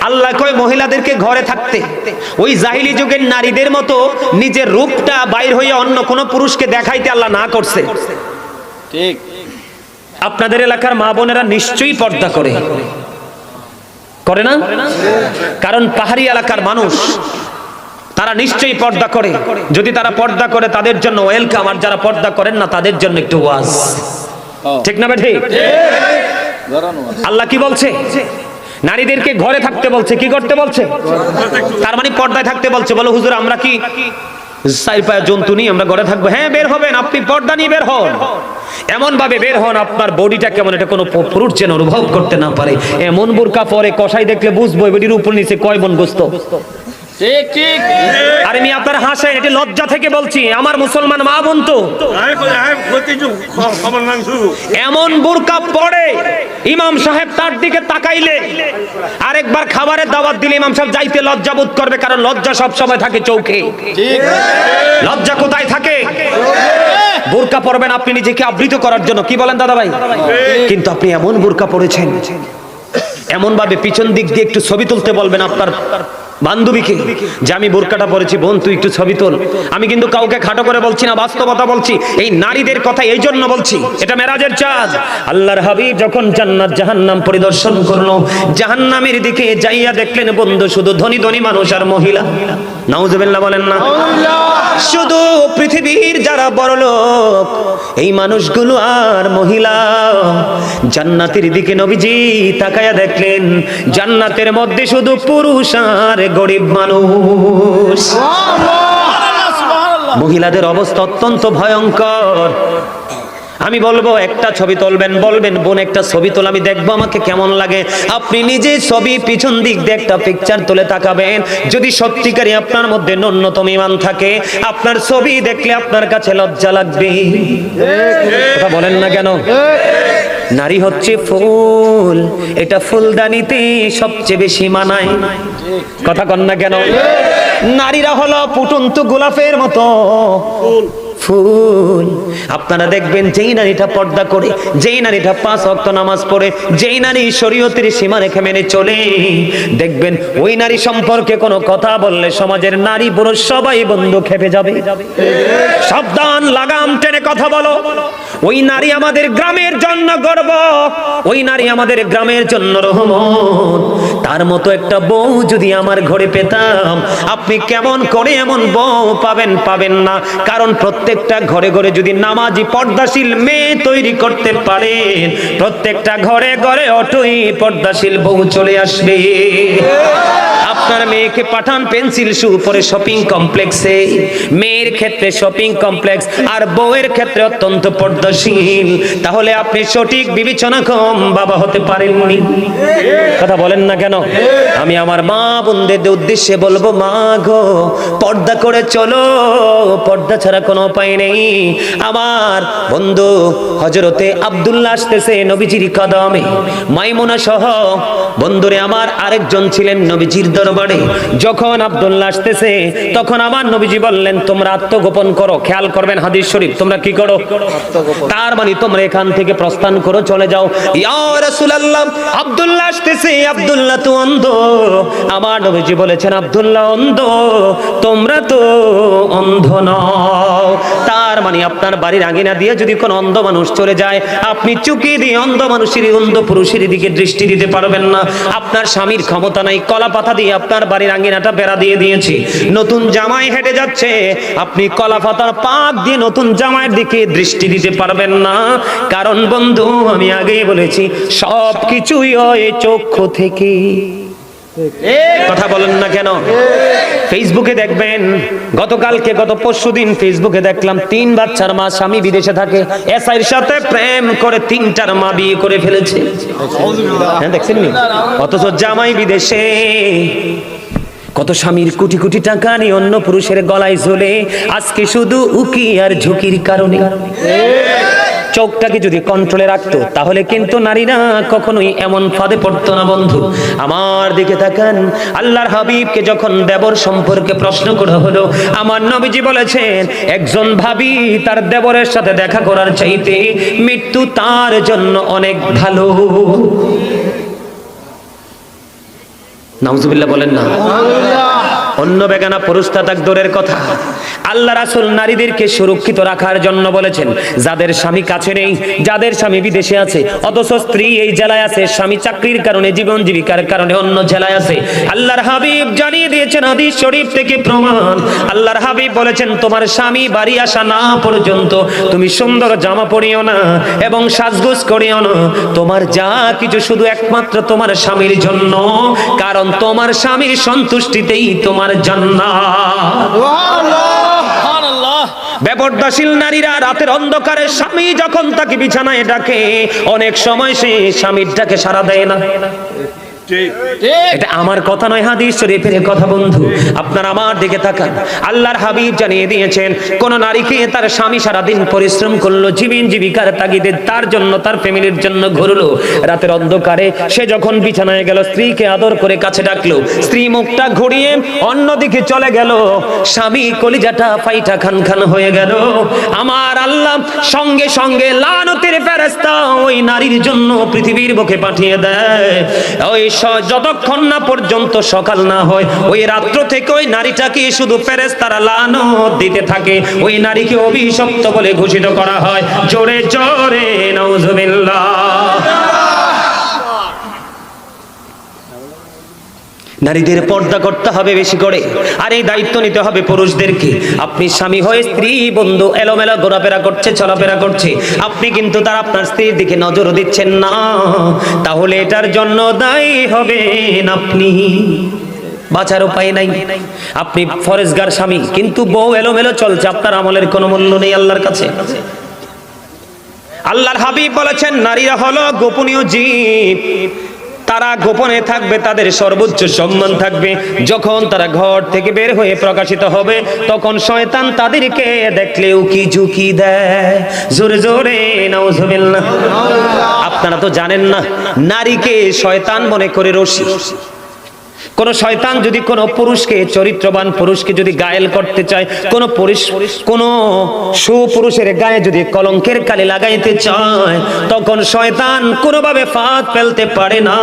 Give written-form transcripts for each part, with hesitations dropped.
আল্লাহ কয় মহিলাদেরকে ঘরে থাকতে। ওই জাহিলি যুগের নারীদের মতো নিজের রূপটা বাইর হয়ে অন্য কোন পুরুষকে দেখাইতে আল্লাহ না করছে। ঠিক। আপনাদের এলাকার মা বোনেরা নিশ্চয়ই পর্দা করে না? কারণ পাহাড়ি এলাকার মানুষ, তারা নিশ্চয়ই পর্দা করে। যদি তারা পর্দা করে তাদের জন্য ওয়েলকাম, আর যারা পর্দা করেন না তাদের জন্য একটু ওয়াজ। ঠিক না ঠিক? আল্লাহ কি বলছে? নারীদেরকে ঘরে থাকতে বলছে। কি করতে বলছে? তার মানে পর্দায় থাকতে বলছে। বলো হুজুর আমরা কি চার পায়ে জন্তু নিয়ে আমরা ঘরে থাকবো? হ্যাঁ বের হবেন, আপনি পর্দা নিয়ে বের হন, এমন ভাবে বের হন আপনার বডিটা কেমন এটা কোনো পুরুষ যেন অনুভব করতে না পারে। এমন বোরকা পরে কষাই দেখলে বুঝবো বডির উপর নিচে কয় বন গোস্ত। ঠিক ঠিক। আর আমি আপনার হাসেন, এটি লজ্জা থেকে বলছি, আমার মুসলমান মা বোন তো এমন বোরকা পরে ইমাম সাহেব তার দিকে তাকাইলে আরেকবার খাবারের দাওয়াত দিলে ইমাম সাহেব যাইতে লজ্জা বোধ করবে, কারণ লজ্জা সব সময় থাকে চোখে। লজ্জা কোথায় থাকে? বোরকা পরবেন আপনি নিজেকে আবৃত করার জন্য, কি বলেন দাদা ভাই? কিন্তু আপনি এমন বোরকা পরেছেন, এমন ভাবে পিছন দিক দিয়ে একটু ছবি তুলতে বলবেন আপনার বান্ধবীকে যে আমি বোরকাটা পরেছি, বোন তুই একটু ছবি তোল। আমি কিন্তু কাউকে খাটো করে বলছি না, বাস্তবতা বলছি। এই নারীদের কথা এই জন্য বলছি, এটা মেরাজের চাঁদ। আল্লাহর হাবিব যখন জান্নাত জাহান্নাম পরিদর্শন করলো, জাহান্নামের দিকে যাইয়া দেখলেন বন্ধু শুধু ধনী ধনী মানুষ আর মহিলা। নাউজুবিল্লাহ বলেন না? শুধু পৃথিবীর যারা বড় লোক এই মানুষগুলো আর মহিলা। জান্নাতের দিকে নবীজি তাকায়া দেখলেন জান্নাতের মধ্যে শুধু পুরুষ আর গরিব মানুষ। মহিলাদের অবস্থা অত্যন্ত ভয়ঙ্কর। আমি বলবো একটা ছবি তুলবেন, বলবেন বোন একটা ছবি তোল, আমি দেখবো আমাকে কেমন লাগে। আপনি নিজে ছবি পিছন দিক দিয়ে একটা পিকচার তুলে তাকাবেন। যদি সত্যিকারই আপনার মধ্যে ন্যূনতম ঈমান থাকে, আপনার ছবি দেখলে আপনার কাছে লজ্জা লাগবে। কথা বলেন না কেন? নারী হচ্ছে ফুল, এটা ফুলদানিতে সবচেয়ে বেশি মানায়। কথা কন না কেন? নারীরা হলো ফুটন্ত গোলাপের মতো ফুল। আপনারা দেখবেন যেই নারীটা পর্দা করে, যেই নারীটা 5 ওয়াক্ত নামাজ পড়ে, যেই নারী শরীয়তের সীমারেখা মেনে চলে, দেখবেন ওই নারী সম্পর্কে কোনো কথা বললে সমাজের নারী পুরুষ সবাই বন্ধু খেপে যাবে। সাবধান, লাগাম টেনে কথা বলো। ওই নারী আমাদের গ্রামের জন্য গর্ব, ওই নারী আমাদের গ্রামের জন্য রহমত। তার মতো একটা বউ যদি আমার ঘরে পেতাম, আপনি কেমন করে এমন বউ পাবেন না। কারণ প্রত্যেকটা ঘরে ঘরে যদি নামাজি পর্দাশীল মেয়ে তৈরি করতে পারেন, প্রত্যেকটা ঘরে ঘরে অটোই পর্দাশীল বউ চলে আসবে। আপনার মেয়েকে পাঠান পেন্সিল শু পরে শপিং কমপ্লেক্সে, মেয়ের ক্ষেত্রে শপিং কমপ্লেক্স আর বউয়ের ক্ষেত্রে অত্যন্ত পর্দাশীল, তাহলে আপনি সঠিক বিবেচনা কম বাবা হতে পারেননি। কথা বলেন না কেন? আমি আমার মা বোনদের উদ্দেশ্যে বলবো, মা গো পর্দা করে চলো, পর্দা ছাড়া কোনো উপায় নেই। আমার বন্ধু হযরতে আব্দুল্লাহ আসতেছে নবীজির কদমে, মাইমুনা সহ বন্ধুরে আমার আরেকজন ছিলেন নবীজির দরবারে। যখন আব্দুল্লাহ আসতেছে তখন আমার নবীজি বললেন তোমরা আত্মগোপন করো। খেয়াল করবেন হাদিস শরীফ, তোমরা কি করো? তার মানে তোমরা এখান থেকে প্রস্থান করো, চলে যাও। ইয়া রাসূলুল্লাহ আব্দুল্লাহ আসতেছে, আব্দুল্লাহ তো অন্ধ। আমার নবীজি বলেছেন আব্দুল্লাহ অন্ধ, তোমরা তো অন্ধ নও। তার মানে আপনার বাড়ির আঙিনা দিয়ে যদি কোনো অন্ধ মানুষ চলে যায়, আপনি চুকি দিয়ে অন্ধ মানুষের, অন্ধ পুরুষের দিকে দৃষ্টি দিতে পারবেন না। আপনার স্বামীর ক্ষমতা নাই, কলা পাতা দিয়ে আপনার বাড়ির আঙিনাটা বেড়া দিয়ে দিয়েছি। নতুন জামাই হেঁটে যাচ্ছে, আপনি কলা পাতার পাক দিয়ে নতুন জামাইয়ের দিকে দৃষ্টি দিতে পারবেন না। কারণ বন্ধু আমি আগেই বলেছি সব কিছুই হয় চক্ষু থেকে। কথা বলেন না কেন? ফেসবুকে দেখবেন, গত পরশুদিন ফেসবুকে দেখলাম 3 বাচ্চার মা, স্বামী বিদেশে থাকে, এসআইর সাথে প্রেম করে 3টার মা বিয়ে করে ফেলেছে। হ্যাঁ দেখছেন নি? অথচ জামাই বিদেশে। কত স্বামীর কোটি কোটি টাকা নিয়ে অন্য পুরুষের গলায় ঝোলে, আজকে শুধু উকি আর ঝুঁকির কারণে। চোখটাকে যদি কন্ট্রোলে রাখতো তাহলে কিন্তু নারীরা কখনোই এমন ফাঁদে পড়তো না। বন্ধু আমার দিকে তাকান, আল্লাহর হাবিবকে যখন দেবর সম্পর্কে প্রশ্ন করা হলো, আমার নবীজি বলেছেন একজন ভাবি তার দেবরের সাথে দেখা করার চাইতে মৃত্যু তার জন্য অনেক ভালো। নাউজুবিল্লাহ বলেন না। অন্য বেগানা পুরুষ তাক দূরের কথা, আল্লাহ রাসূল নারীদেরকে সুরক্ষিত রাখার জন্য বলেছেন, যাদের স্বামী কাছে নেই, যাদের স্বামী বিদেশে আছে, অথচ স্ত্রী এই জেলায় আছে, স্বামী চাকরির কারণে, জীবন জীবিকার কারণে অন্য জেলায় আছে, আল্লাহর হাবিব জানিয়ে দিয়েছেন হাদিস শরীফ থেকে প্রমাণ, আল্লাহর হাবিব বলেছেন, তোমার স্বামী বাড়ি আসা না পর্যন্ত তুমি সুন্দর জামা পরিও না এবং সাজগোজ করিও না, তোমার যা কিছু শুধু একমাত্র তোমার স্বামীর জন্য, কারণ তোমার স্বামীর সন্তুষ্টিতেই তোমার জান্নাত। সুবহানাল্লাহ। বেপরদাশীল নারীরা রাতের অন্ধকারে স্বামী যখন তাকে বিছানায় ডাকে, অনেক সময় সে স্বামীর ডাকে সাড়া দেয় না। ঠিক। এটা আমার কথা নয়, হাদিস শরীফের কথা বন্ধু, আপনারা আমার দিকে তাকান। আল্লাহর হাবিব জানিয়ে দিয়েছেন, কোন নারীকে তার স্বামী সারাদিন পরিশ্রম করলো, জীবন জীবিকার তাগিদে তার জন্য, তার ফ্যামিলির জন্য ঘুরলো, রাতের অন্ধকারে সে যখন বিছানায় গেল, স্ত্রীকে আদর করে কাছে ডাকলো, স্ত্রী মুখটা ঘুরিয়ে অন্যদিকে চলে গেল, স্বামী কলিজাটা ফাইটা খান খান হয়ে গেল, আমার আল্লাহ সঙ্গে সঙ্গে লানতের ফেরেশতা ওই নারীর জন্য পৃথিবীর বুকে পাঠিয়ে দেয়। ওই যতক্ষণ না পর্যন্ত সকাল না হয়, ওই রাত্র থেকে ওই নারীটাকে শুধু ফেরেশতারা লানত দিতে থাকে, ওই নারীকে অভিশপ্ত বলে ঘোষিত করা হয়। জোরে জোরে নাউজুবিল্লাহ। নারীদের পর্দা করতে হবে বেশি করে, আর এই দায়িত্ব নিতে হবে পুরুষদেরকে। আপনি স্বামী হয়ে স্ত্রী বন্ধু এলোমেলো ঘোরাফেরা করছে, চলাফেরা করছে, আপনি কিন্তু তার আপনার স্ত্রীর দিকে নজর দিচ্ছেন না, তাহলে এটার জন্য দায়ী হবেন আপনি, বাঁচার উপায় নাই। আপনি ফরেজগার স্বামী, কিন্তু বউ এলোমেলো চলছে, আপনার আমলের কোনো মূল্য নেই আল্লাহর কাছে। আল্লাহর হাবিব বলেছেন, নারীরা হলো গোপনীয় জীব, তারা গোপনে থাকবে, তাদের সর্বোচ্চ সম্মান থাকবে। যখন তারা ঘর থেকে বের হয়ে প্রকাশিত হবে, তখন শয়তান তাদেরকে দেখলে উকি ঝুঁকি দেয়। জোরে জোরে নাউজুবিল্লাহ। আপনারা তো জানেন না, নারীকে শয়তান মনে করে রশি। কোন শয়তান যদি কোন পুরুষকে, চরিত্রবান পুরুষকে যদি গায়েল করতে চায়, কোন সুপুরুষের গায়ে যদি কলঙ্কের কালি লাগাইতে চায়, তখন শয়তান কোনোভাবে ফাঁদ ফেলতে পারে না,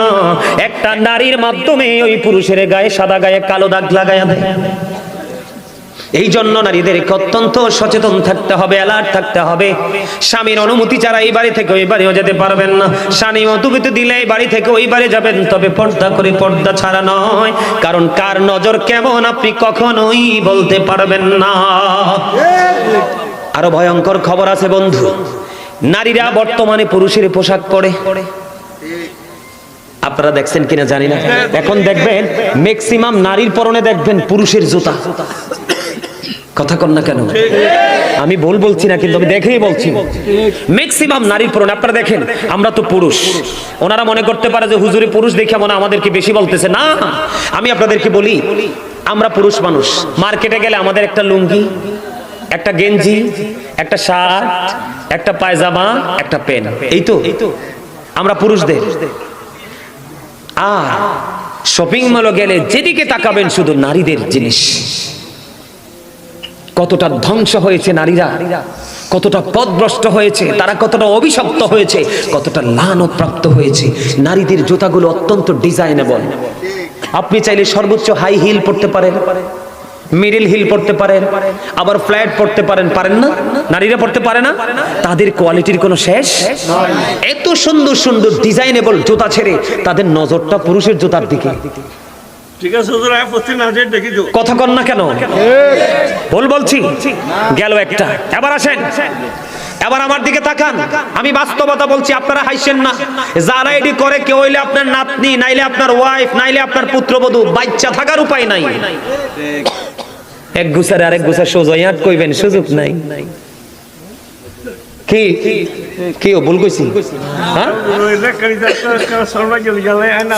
একটা নারীর মাধ্যমে ওই পুরুষের গায়ে, সাদা গায়ে কালো দাগ লাগাইয়া দেয়। এই জন্য নারীদেরকে অত্যন্ত সচেতন থাকতে হবে, অ্যালার্ট থাকতে হবে। স্বামীর অনুমতি ছাড়া এই বাড়ি থেকে ওই বাড়িও যেতে পারবেন না, স্বামী অনুমতি দিলে এই বাড়ি থেকে ওই বাড়ি যাবেন, তবে পর্দা করে, পর্দা ছাড়া নয়, কারণ কার নজর কেমন আপনি কখনোই বলতে পারবেন না। আরো ভয়ঙ্কর খবর আছে বন্ধু, নারীরা বর্তমানে পুরুষের পোশাক পরে, আপনারা দেখছেন কিনা জানি না, এখন দেখবেন ম্যাক্সিমাম নারীর পরনে দেখবেন পুরুষের জুতা। কথা কন না কেন? আমি বলছি না, কিন্তু আমি দেখেই বলছি, ম্যাক্সিমাম নারীর পরনে। আপনারা দেখেন, আমরা তো পুরুষ, ওনারা মনে করতে পারে যে হুজুরে পুরুষ দেখে মনে আমাদেরকে বেশি বলতেছে। না, আমি আপনাদেরকে বলি, আমরা পুরুষ মানুষ, মার্কেটে গেলে আমাদের একটা লুঙ্গি, একটা গেঞ্জি, একটা শার্ট, একটা পায়জামা, একটা প্যান্ট, এই তো আমরা পুরুষদের। আর শপিং মলে গেলে যেদিকে তাকাবেন শুধু নারীদের জিনিস। কতটা ধ্বংস হয়েছে নারীরা, কতটা পথভ্রষ্ট হয়েছে তারা, কতটা অভিশপ্ত হয়েছে, কতটা লানত প্রাপ্ত হয়েছে। নারীদের জুতাগুলো অত্যন্ত ডিজাইনেবল। আপনি চাইলে সর্বোচ্চ হাই হিল পড়তে পারেন, মিডল হিল পড়তে পারেন, আবার ফ্ল্যাট পড়তে পারেন। পারেন না? নারীরা পড়তে পারে না? তাদের কোয়ালিটির কোনো শেষ। এত সুন্দর সুন্দর ডিজাইনেবল জুতা ছেড়ে তাদের নজরটা পুরুষের জুতার দিকে। ঠিক আছে হুজুর, আমি প্রতি নাজের দেখি তো। কথা কন না কেন? বলছি গেল একটা। এবার আসেন, এবার আমার দিকে তাকান, আমি বাস্তবতা বলছি, আপনারা হাসছেন না। যারা এটি করে, কেউ হইলে আপনার নাতনি, নাইলে আপনার ওয়াইফ, নাইলে আপনার পুত্রবধূ, বাচ্চা থাকার উপায় নাই। এক গুছারে আরেক গুছা সোজাইয়াত কইবেন, সুযোগ নাই। কি কি ভুল কইছি? হ্যাঁ,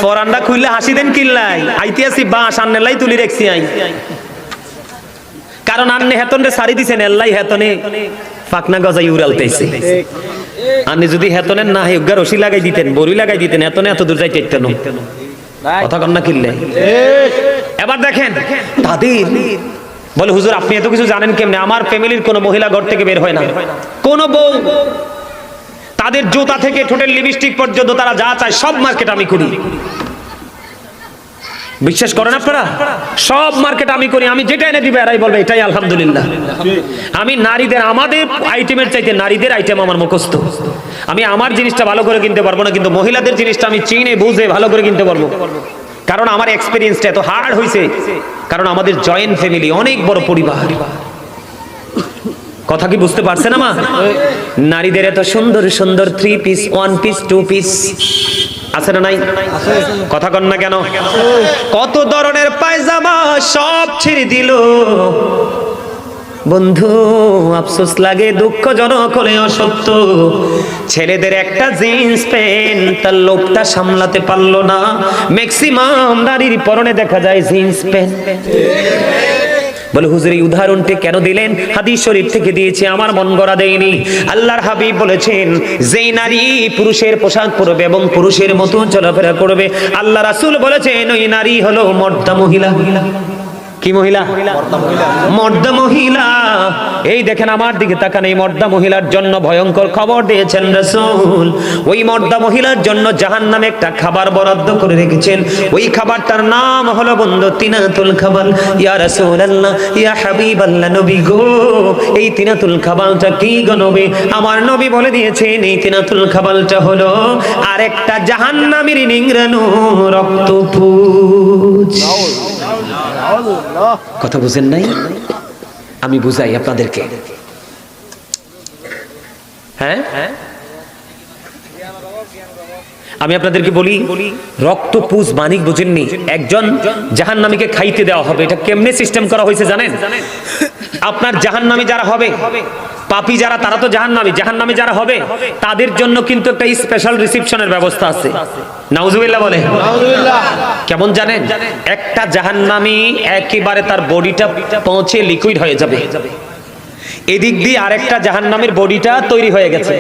ফরান্ডা খুললে হাসি দেন কিল্লাই, আইতে আসি বাস আন্নেলাই তুলি রেখছি আই, কারণ আন্নে হেতনে সারি দিছেন, এল্লাই হেতনে ফাকনা গজাই উড়ালতেছে। আন্নে যদি হেতনের না হেউগা রশি লাগাই দিতেন, বড়ি লাগাই দিতেন, হেতনে এত দূর যাইতে ইত্তেন। কথা কন না কিল্লে? এবার দেখেন তাদের বলে, হুজুর আপনি এত কিছু জানেন কেমনে? আমার ফ্যামিলির কোন মহিলা ঘর থেকে বের হয় না, কোন বউ, তাদের জুতা থেকে ঠোঁটের লিপস্টিক পর্যন্ত তারা যা চায় সব মার্কেট আমি করি। বিশ্বাস করেন আপনারা? সব মার্কেট আমি করি, আমি যেটা এনে দিবে এরাই বলবে এটাই আলহামদুলিল্লাহ। আমি নারীদের, আমাদের আইটেমের চাইতে নারীদের আইটেম আমার মুখস্থ। আমি আমার জিনিসটা ভালো করে কিনতে পারবো না, কিন্তু মহিলাদের জিনিসটা আমি চিনে বুঝে ভালো করে কিনতে পারবো, কারণ আমার এক্সপেরিয়েন্সটা এত হার্ড হয়েছে। কারণ আমাদের জয়েন্ট ফ্যামিলি, অনেক বড় পরিবার। কথা কি বুঝতে পারছেন আমার? নারীদের এত সুন্দর সুন্দর 3 পিস, 1 পিস, 2 পিস আছে না নাই? কথা কন না কেন? কত ধরনের পায়জামা সব ছেড়ে দিল বন্ধু। আফসোস লাগে, দুঃখজনক হলেও সত্য। ছেলেদের একটা জিন্স প্যান্ট তার লোকটা সামলাতে পারলো না। ম্যাক্সিমাম নারীর পরনে দেখা যায় জিন্স প্যান্ট। বলে হুজুর এই উদাহরণটি কেন দিলেন? হাদিস শরীফ থেকে দিয়েছি, আমার মন গড়া দেয়নি। আল্লাহর হাবিব বলেছেন, যেই নারী পুরুষের পোশাক পরবে এবং পুরুষের মতো চলাফেরা করবে, আল্লাহ রাসূল বলেছেন ওই নারী হলো মর্দা মহিলা। কি মহিলা? মর্দা মহিলা। এই দেখেন আমার দিকে তাকান, এই মর্দা মহিলার জন্য ভয়ঙ্কর খবর দিয়েছেন রাসূল। ওই মর্দা মহিলার জন্য জাহান্নামে একটা খাবার বরাদ্দ করে রেখেছেন। ওই খাবারটার নাম হলো বন্ধু তিনাতুল খাবার। ইয়া রাসূলুল্লাহ, ইয়া হাবিবাল্লাহ, নবী গো, এই তিনাতুল খাবারটা কি গো নবী? আমার নবী বলে দিয়েছেন এই তিনাতুল খাবারটা হলো আরেকটা জাহান্নামের নিংড়ানো রক্তপুঞ্জ। কথা বুঝেন নাই? আমি বুঝাই আপনাদেরকে। হ্যাঁ, আমি আপনাদেরকে বলি, রক্তপুঞ্জ মানিক বুঝেননি? একজন জাহান্নামীকে খাইতে দেওয়া হবে। এটা কেমনে সিস্টেম করা হয়েছে জানেন? আপনার জাহান্নামী যারা হবে, পাপী যারা, তারা তো জাহান্নামী। জাহান্নামী যারা হবে তাদের জন্য কিন্তু একটা স্পেশাল রিসেপশনের ব্যবস্থা আছে। নাউজুবিল্লাহ বলে। কেমন জানেন? একটা জাহান্নামী একেবারে তার বডিটা পৌঁছে লিকুইড হয়ে যাবে, এদিক দিয়ে আরেকটা জাহান্নামীর বডিটা তৈরি হয়ে গেছে।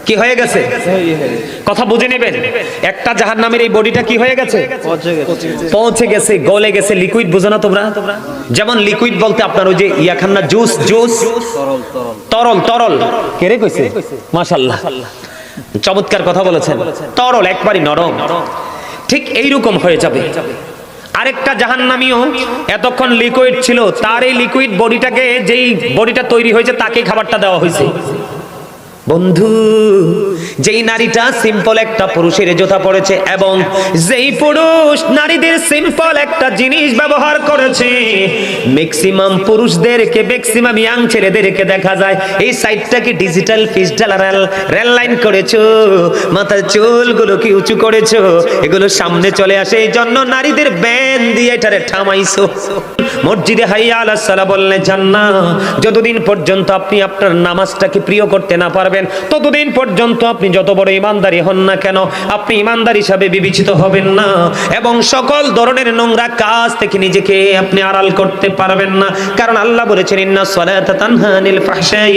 কি হয়ে গেছে? কথা বুঝে নেবেন। একটা জাহান্নামীর এই বডিটা কি হয়ে গেছে? পৌঁছে গেছে, গলে গেছে। লিকুইড বুঝো না তোমরা? যেমন লিকুইড বলতে আপনার ওই যে ইয়া খান না, জুস, তরল। তরল কে রে কইছে? মাশাআল্লাহ, চমৎকার কথা বলেছেন। তরল, একবারই নরম। ঠিক এইরকম হয়ে যাবে। আরেকটা জাহান্নামীও এতক্ষণ লিকুইড ছিল, তার এই লিকুইড বডিটাকে, যেই বডিটা তৈরি হয়েছে তাকে খাবারটা দেওয়া হয়েছে। বন্ধু, যেই নারীটা সিম্পল একটা পুরুষের জোতা পড়েছে এবং যেই পুরুষ নারীদের সিম্পল একটা জিনিস ব্যবহার করেছে, ম্যাক্সিমাম পুরুষদেরকে, ম্যাক্সিমাম ইয়াং ছেলেদেরকে দেখা যায় এই সাইডটাকে ডিজিটাল পিস্টাল রেল লাইন করেছো, মাথার চুলগুলোকে উঁচু করেছো, এগুলো সামনে চলে আসে, এই জন্য নারীদের ব্যান দিয়ে এটারে থামাইছো। মসজিদে হাইয়া আলাস সালাহ বললে জান্নাত। যতদিন পর্যন্ত আপনি আপনার নামাজটাকে প্রিয় করতে না পারবেন, ততদিন পর্যন্ত আপনি যত বড় ইমানদারি হন না কেন, আপনি ইমানদার হিসাবে বিবেচিত হবেন না এবং সকল ধরনের নোংরা কাজ থেকে নিজেকে আপনি আড়াল করতে পারবেন না। কারণ আল্লাহ বলেছেন, ইন্নাস সালাতা তানহা আনিল ফাহশাই